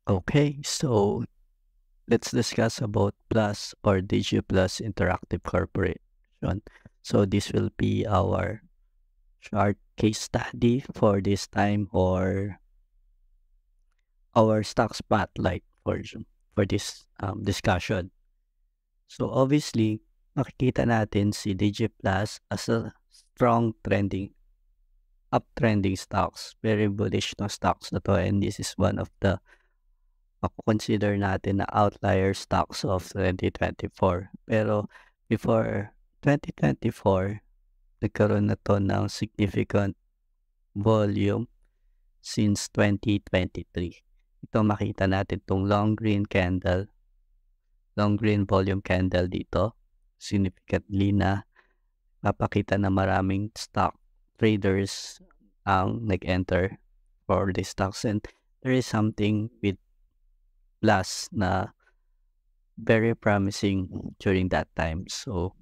Okay, so let's discuss about Plus or DigiPlus Interactive Corporation. So this will be our short case study for this time or our stock spotlight for this discussion. So obviously, makikita natin si DigiPlus as a strong uptrending stocks. Very bullish na stocks na to, and this is one of the mako-consider natin na outlier stocks of 2024. Pero before 2024, nagkaroon na 'to ng significant volume since 2023. Ito makita natin 'tong long green volume candle dito. Significantly na papakita na maraming stock traders ang nag-enter for the stocks, and there is something with Plus na very promising during that time. So,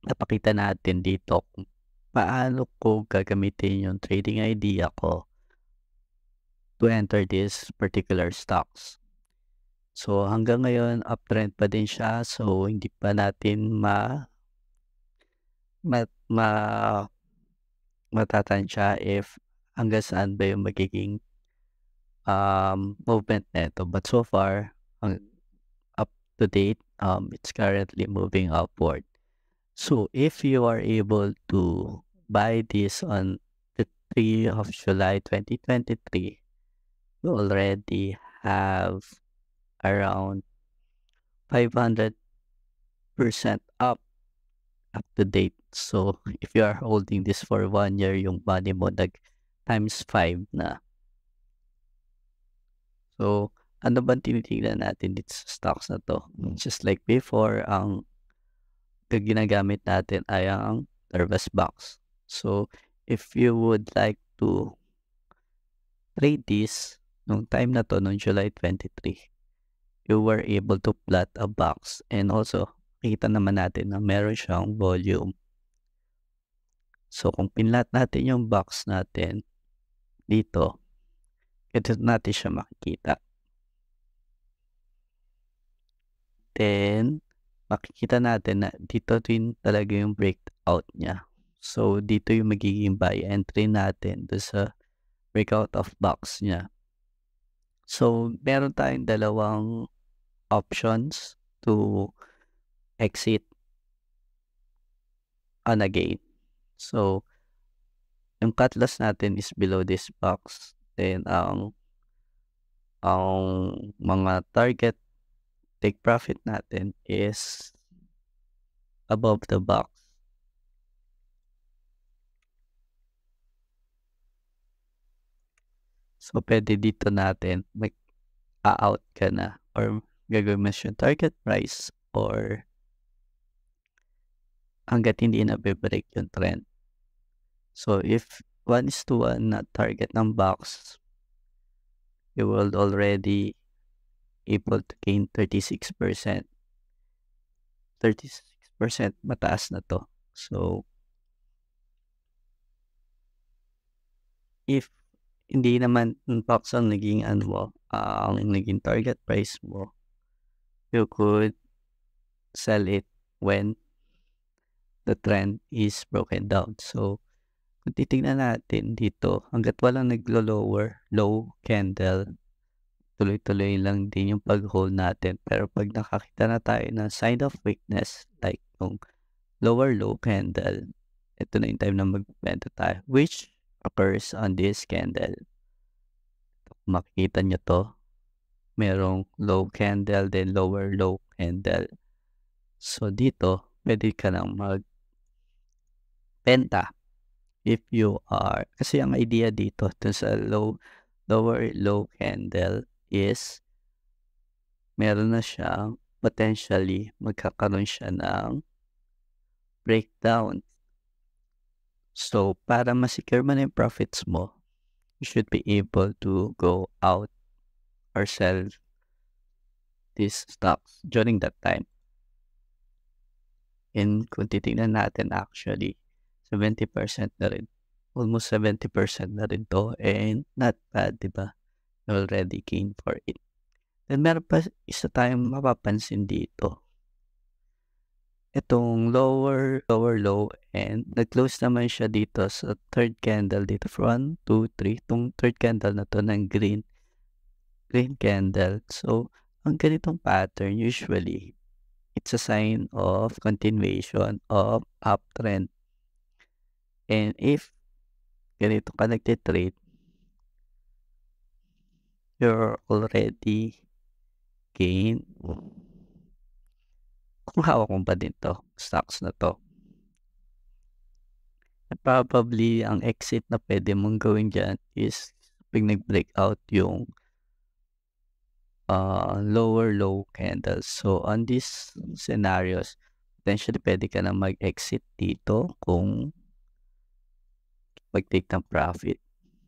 napakita natin dito kung paano ko gagamitin yung trading idea ko to enter these particular stocks. So, hanggang ngayon, uptrend pa din siya. So, hindi pa natin ma, ma, matatansya if hanggang saan ba yung magiging movement nito. But so far, up to date, it's currently moving upward. So if you are able to buy this on the 3 of July 2023, you already have around 500% up to date. So if you are holding this for 1 year, yung money mo times 5 na. So ano bang tinitingnan natin dito sa stocks na to? Just like before, ang ginagamit natin ay ang Nervous Box. So, if you would like to trade this, nung time na to, nung July 23, you were able to plot a box, and also, kita naman natin na meron siyang volume. So, kung pinlat natin yung box natin dito, ito natin siya makikita. Then, makikita natin na dito din talaga yung breakout niya. So, dito yung magiging buy entry natin do sa breakout of box niya. So, meron tayong dalawang options to exit on a gain. So, yung cut loss natin is below this box. Then, ang mga target take profit natin is above the box. So, pwede dito natin mag-out ka na or gagawin mo yung target price or hanggat hindi na break yung trend. So, if 1:1 na target ng box, you will already able to gain 36%. 36% mataas na to. So, if hindi naman box ang naging ang naging target price mo, you could sell it when the trend is broken down. So, kung titignan natin dito, hanggat walang low candle, tuloy-tuloy lang din yung pag-hold natin. Pero pag nakakita na tayo ng sign of weakness, like yung lower low candle, ito na yung time na magbenta tayo, which occurs on this candle. Makikita nyo to, merong low candle, then lower low candle. So dito, pwede ka nang magbenta if you are, kasi ang idea dito dun sa lower low candle is meron na siyang potentially magkakaroon siya ng breakdown. So, para ma-secure mo na yung profits mo, you should be able to go out or sell these stocks during that time. And kung titignan natin actually, 70% na rin. Almost 70% na rin to, and not bad, di ba? You already gained for it. Then meron pa isa tayong mapapansin dito. Itong lower low and nag-close naman siya dito sa third candle dito. 1, 2, 3. Itong third candle na 'to ng green candle. So, ang ganitong pattern usually, it's a sign of continuation of uptrend. And if ganito ka nagte-trade, you're already gain. Kung hawak mo pa din 'to, stocks na 'to, probably ang exit na puwede mong gawin diyan is 'pag nag-breakout yung lower low candles. So, on these scenarios, potentially puwede ka na mag-exit dito kung mag-take ng profit.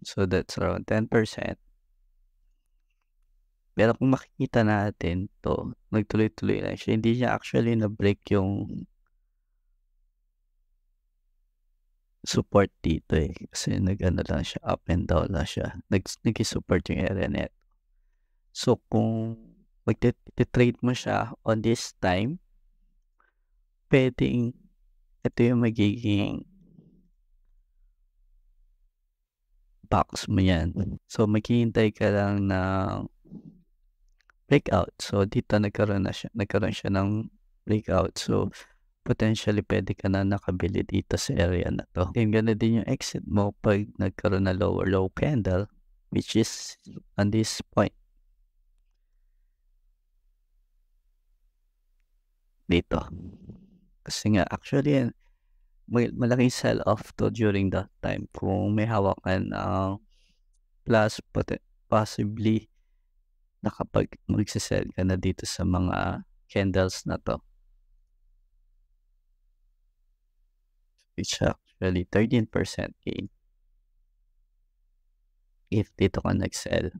So, that's around 10%. Pero kung makikita natin 'to, nagtuloy-tuloy lang siya. Hindi niya actually na-break yung support dito, eh. Kasi nag-ano lang siya, up and down lang siya. Nag-i-support yung area net. So, kung trade mo siya on this time, puwedeng ito yung magiging box mo yan. So, maghihintay ka lang ng breakout. So, dito nagkaroon siya ng breakout. So, potentially puwede ka na nakabili dito sa area na 'to. Then gano'n din yung exit mo 'pag nagkaroon ng lower low candle, which is on this point dito. Kasi nga actually malaking sell-off 'to during that time kung may hawak ka ng plus possibly magse-sell ka na dito sa mga candles na 'to, which actually 13% gain if dito ka nag-sell.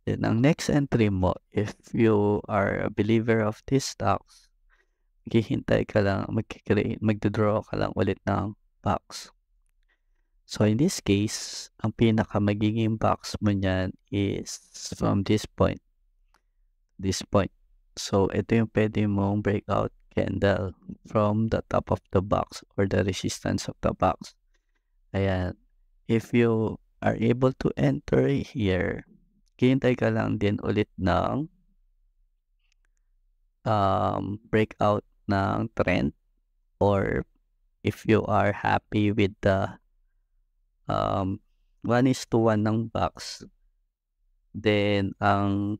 Then ang next entry mo, if you are a believer of these stocks, maghihintay ka lang, magdo-draw ka lang ulit ng box. So in this case, ang magiging box mo niyan is from this point. So ito yung puwede mong breakout candle from the top of the box or the resistance of the box. Ayan. If you are able to enter here, hihintay ka lang din ulit ng breakout ng trend, or if you are happy with the 1:1 ng box, then ang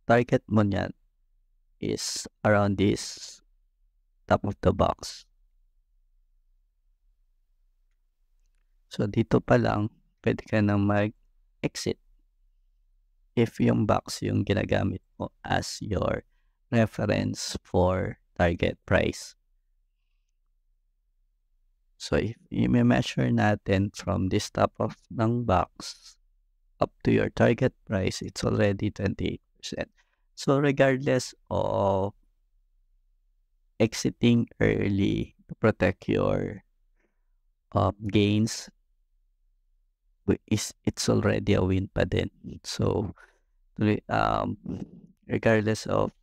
target mo niyan is around this top of the box. So dito pa lang puwede ka ng mag-exit if yung box yung ginagamit mo as your reference for target price. So if i-me-measure natin from this top of ng box up to your target price, it's already 28%. So regardless of exiting early to protect your gains, it's already a win pa din. So regardless of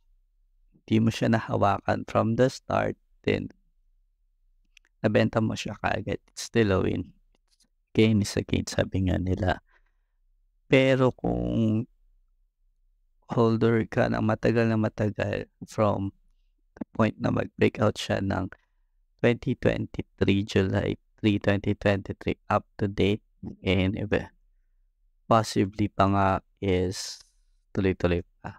di mo siya nahawakan from the start, then nabenta mo siya kaagad, it's still a win. Gain is a gain, sabi nga nila. Pero kung holder ka ng matagal na matagal from the point na mag-breakout siya ng 2023, July 3, 2023 up to date, and possibly pa nga is tuloy-tuloy pa,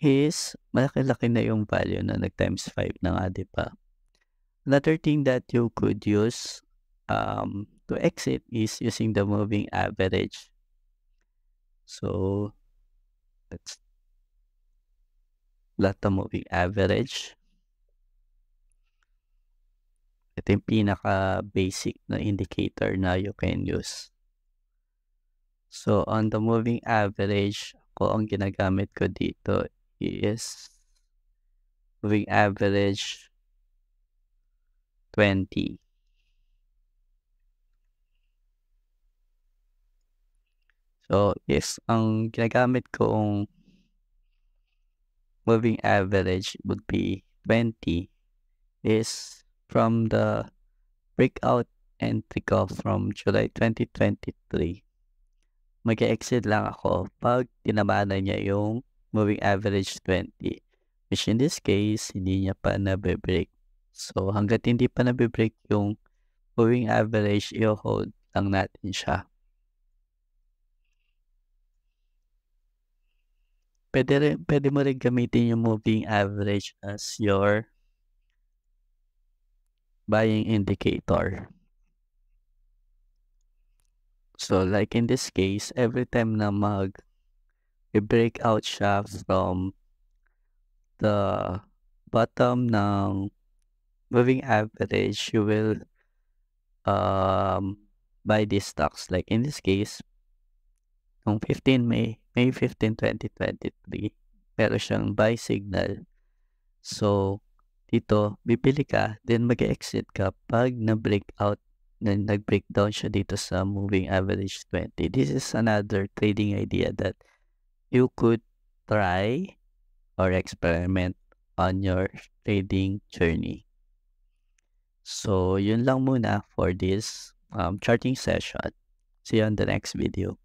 is malaki-laki na yung value na nag-times 5 na nga, 'di ba? Another thing that you could use to exit is using the moving average. So, let's plot the moving average. Ito yung pinaka-basic na indicator na you can use. So, on the moving average, ang ginagamit ko dito is moving average 20. So, yes, ang ginagamit kong moving average would be 20 is from the breakout entry ko from July 2023. Mag-e-exit lang ako 'pag tinamaan na niya yung moving average 20, which in this case hindi niya pa nabe-break. So, hangga't hindi pa nabe-break yung moving average, iho-hold lang natin siya. Puwede mo rin gamitin yung moving average as your buying indicator. So, like in this case, every time na mag-be-break out siya from the bottom ng moving average, you will um, buy these stocks. Like in this case, nung May 15, 2023, meron siyang buy signal. So, dito, bibili ka, then mag-exit ka pag na-breakout, nag-breakdown siya dito sa moving average 20. This is another trading idea that you could try or experiment on your trading journey. So, yun lang muna for this charting session. See you on the next video.